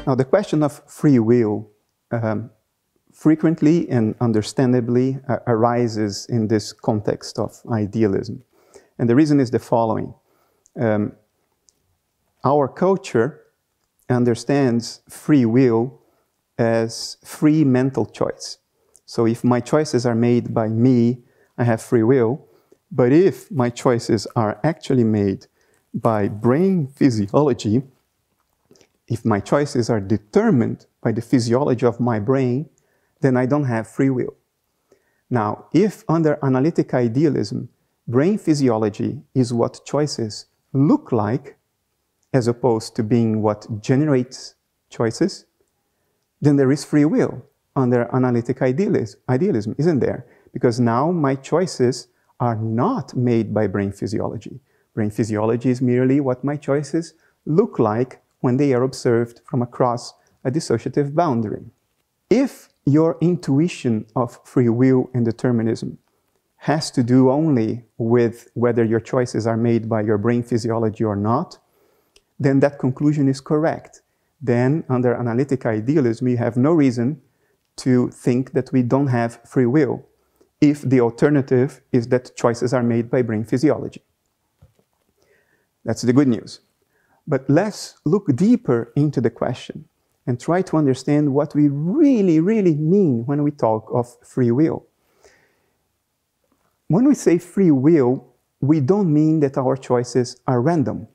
Now, the question of free will frequently and understandably arises in this context of idealism. And the reason is the following. Our culture understands free will as free mental choice. So if my choices are made by me, I have free will. But if my choices are actually made by brain physiology, if my choices are determined by the physiology of my brain, then I don't have free will. Now, if under analytic idealism, brain physiology is what choices look like, as opposed to being what generates choices, then there is free will under analytic idealism, isn't there? Because now my choices are not made by brain physiology. Brain physiology is merely what my choices look like when they are observed from across a dissociative boundary. If your intuition of free will and determinism has to do only with whether your choices are made by your brain physiology or not, then that conclusion is correct. Then, under analytic idealism, you have no reason to think that we don't have free will, if the alternative is that choices are made by brain physiology. That's the good news. But let's look deeper into the question and try to understand what we really, really mean when we talk of free will. When we say free will, we don't mean that our choices are random,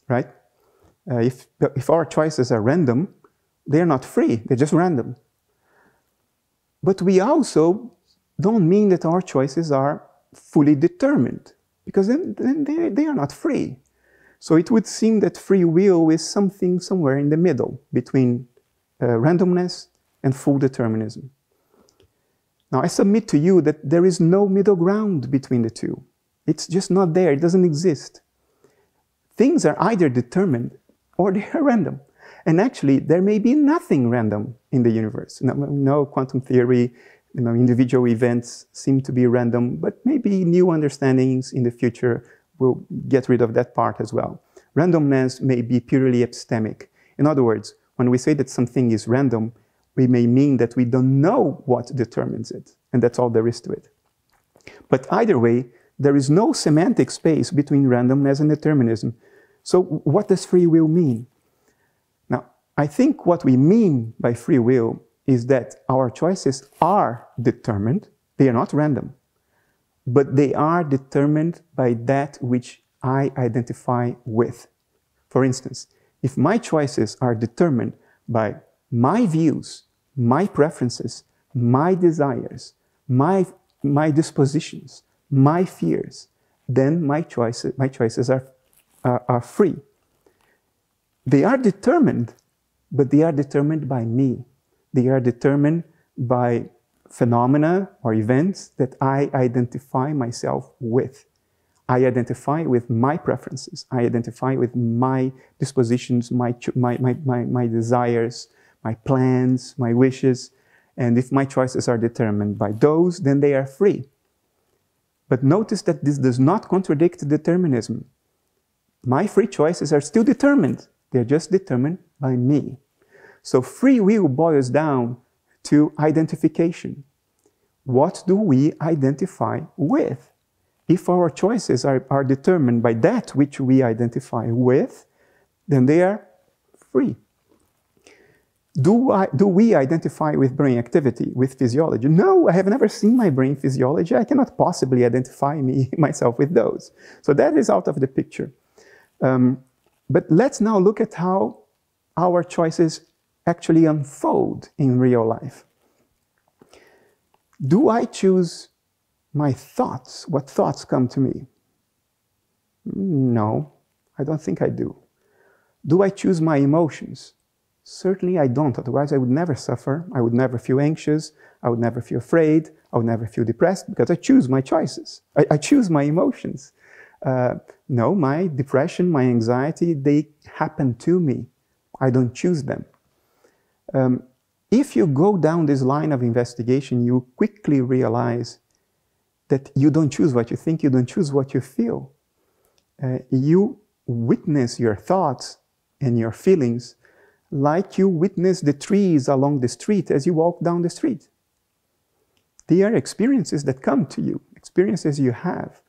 right? If our choices are random, they're not free, they're just random. But we also don't mean that our choices are fully determined, because then they are not free. So it would seem that free will is something somewhere in the middle between randomness and full determinism. Now, I submit to you that there is no middle ground between the two. It's just not there, it doesn't exist. Things are either determined or they are random. And actually, there may be nothing random in the universe. No quantum theory, individual events seem to be random, but maybe new understandings in the future will get rid of that part as well. Randomness may be purely epistemic. In other words, when we say that something is random, we may mean that we don't know what determines it, and that's all there is to it. But either way, there is no semantic space between randomness and determinism. So what does free will mean? Now, I think what we mean by free will is that our choices are determined. They are not random, but they are determined by that which I identify with. For instance, if my choices are determined by my views, my preferences, my desires, my dispositions, my fears, then my choices are free. They are determined, but they are determined by me. They are determined by phenomena or events that I identify myself with. I identify with my preferences. I identify with my dispositions, my desires, my plans, my wishes. And if my choices are determined by those, then they are free. But notice that this does not contradict determinism. My free choices are still determined. They're just determined by me. So free will boils down to identification. What do we identify with? If our choices are determined by that which we identify with, then they are free. Do we identify with brain activity, with physiology? No, I have never seen my brain physiology. I cannot possibly identify myself with those. So that is out of the picture. But let's now look at how our choices actually unfold in real life. Do I choose my thoughts? What thoughts come to me? No, I don't think I do. Do I choose my emotions? Certainly I don't, otherwise I would never suffer. I would never feel anxious. I would never feel afraid. I would never feel depressed because I choose my choices. I choose my emotions. No, my depression, my anxiety, they happen to me. I don't choose them. If you go down this line of investigation, you quickly realize that you don't choose what you think, you don't choose what you feel. You witness your thoughts and your feelings like you witness the trees along the street as you walk down the street. They are experiences that come to you, experiences you have,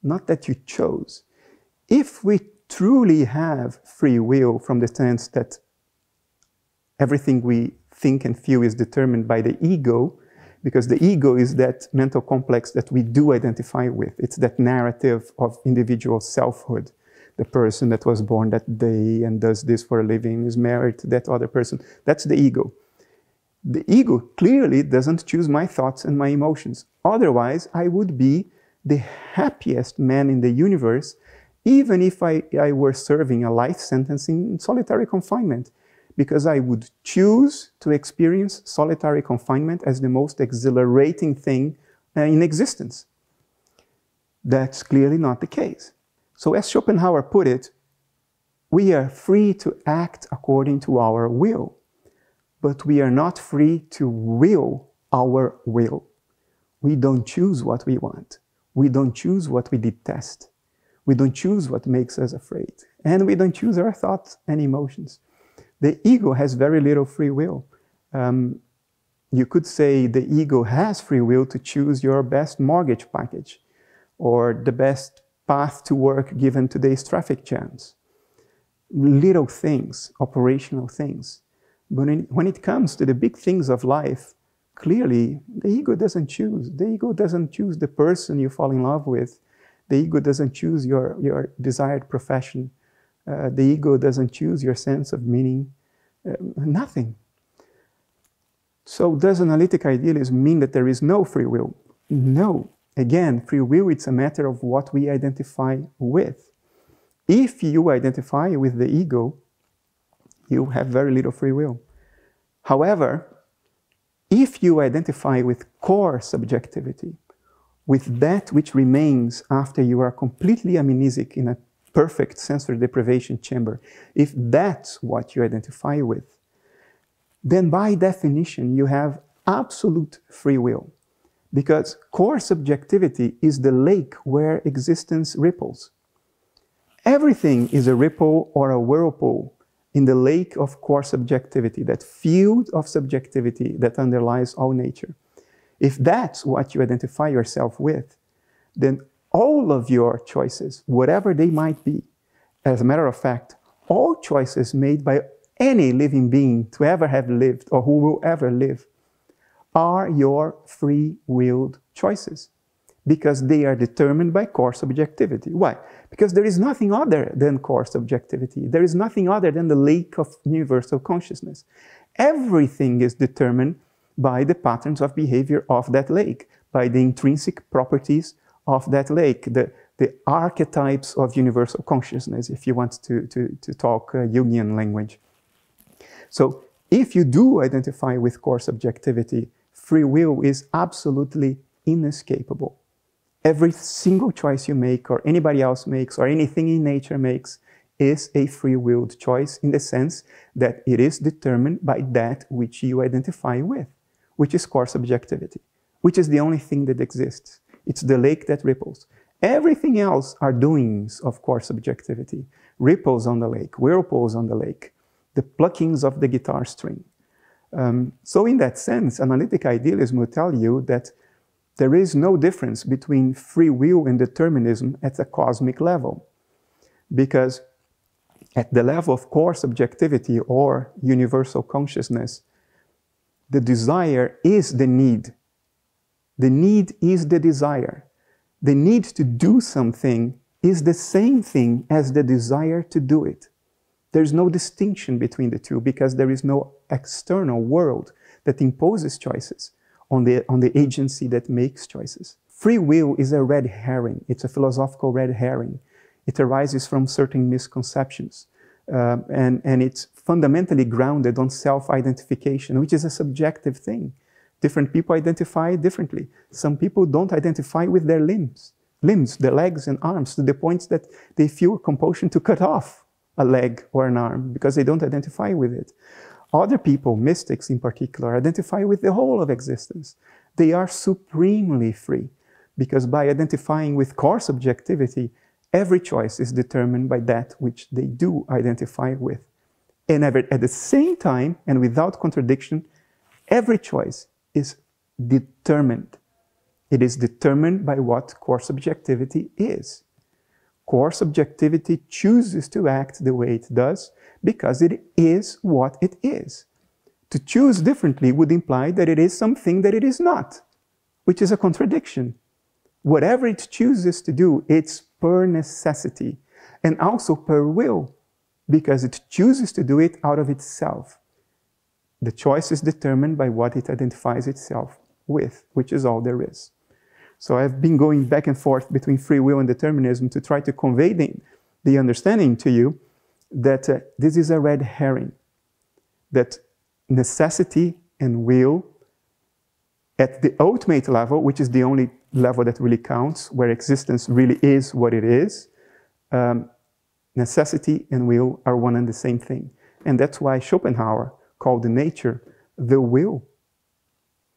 not that you chose. If we truly have free will from the sense that everything we think and feel is determined by the ego, because the ego is that mental complex that we do identify with. It's that narrative of individual selfhood. The person that was born that day and does this for a living is married to that other person. That's the ego. The ego clearly doesn't choose my thoughts and my emotions. Otherwise, I would be the happiest man in the universe, even if I were serving a life sentence in solitary confinement, because I would choose to experience solitary confinement as the most exhilarating thing in existence. That's clearly not the case. So as Schopenhauer put it, we are free to act according to our will, but we are not free to will our will. We don't choose what we want. We don't choose what we detest. We don't choose what makes us afraid. And we don't choose our thoughts and emotions. The ego has very little free will. You could say the ego has free will to choose your best mortgage package or the best path to work given today's traffic jams. Little things, operational things. But when it comes to the big things of life, clearly the ego doesn't choose. The ego doesn't choose the person you fall in love with. The ego doesn't choose your desired profession. The ego doesn't choose your sense of meaning. Nothing. So does analytic idealism mean that there is no free will? No. Again, free will, it's a matter of what we identify with. If you identify with the ego, you have very little free will. However, if you identify with core subjectivity, with that which remains after you are completely amnesic in a perfect sensory deprivation chamber, if that's what you identify with, then by definition you have absolute free will. Because core subjectivity is the lake where existence ripples. Everything is a ripple or a whirlpool in the lake of core subjectivity, that field of subjectivity that underlies all nature. If that's what you identify yourself with, then all of your choices, whatever they might be, as a matter of fact, all choices made by any living being to ever have lived or who will ever live, are your free-willed choices, because they are determined by core subjectivity. Why? Because there is nothing other than core subjectivity. There is nothing other than the lake of universal consciousness. Everything is determined by the patterns of behavior of that lake, by the intrinsic properties of that lake, the archetypes of universal consciousness, if you want to talk Jungian language. So if you do identify with core subjectivity, free will is absolutely inescapable. Every single choice you make, or anybody else makes, or anything in nature makes, is a free-willed choice in the sense that it is determined by that which you identify with, which is core subjectivity, which is the only thing that exists. It's the lake that ripples. Everything else are doings of core subjectivity. Ripples on the lake, whirlpools on the lake, the pluckings of the guitar string. So in that sense, analytic idealism will tell you that there is no difference between free will and determinism at a cosmic level. Because at the level of core subjectivity or universal consciousness, the desire is the need. The need is the desire. The need to do something is the same thing as the desire to do it. There's no distinction between the two because there is no external world that imposes choices on the agency that makes choices. Free will is a red herring. It's a philosophical red herring. It arises from certain misconceptions. And it's fundamentally grounded on self-identification, which is a subjective thing. Different people identify differently. Some people don't identify with their limbs, their legs and arms, to the point that they feel a compulsion to cut off a leg or an arm because they don't identify with it. Other people, mystics in particular, identify with the whole of existence. They are supremely free because by identifying with core subjectivity, every choice is determined by that which they do identify with. And at the same time, and without contradiction, every choice is determined. It is determined by what core subjectivity is. Core subjectivity chooses to act the way it does because it is what it is. To choose differently would imply that it is something that it is not, which is a contradiction. Whatever it chooses to do, it's per necessity and also per will, because it chooses to do it out of itself. The choice is determined by what it identifies itself with, which is all there is. So I've been going back and forth between free will and determinism to try to convey the understanding to you that this is a red herring, that necessity and will, at the ultimate level, which is the only level that really counts, where existence really is what it is, necessity and will are one and the same thing. And that's why Schopenhauer called nature the will.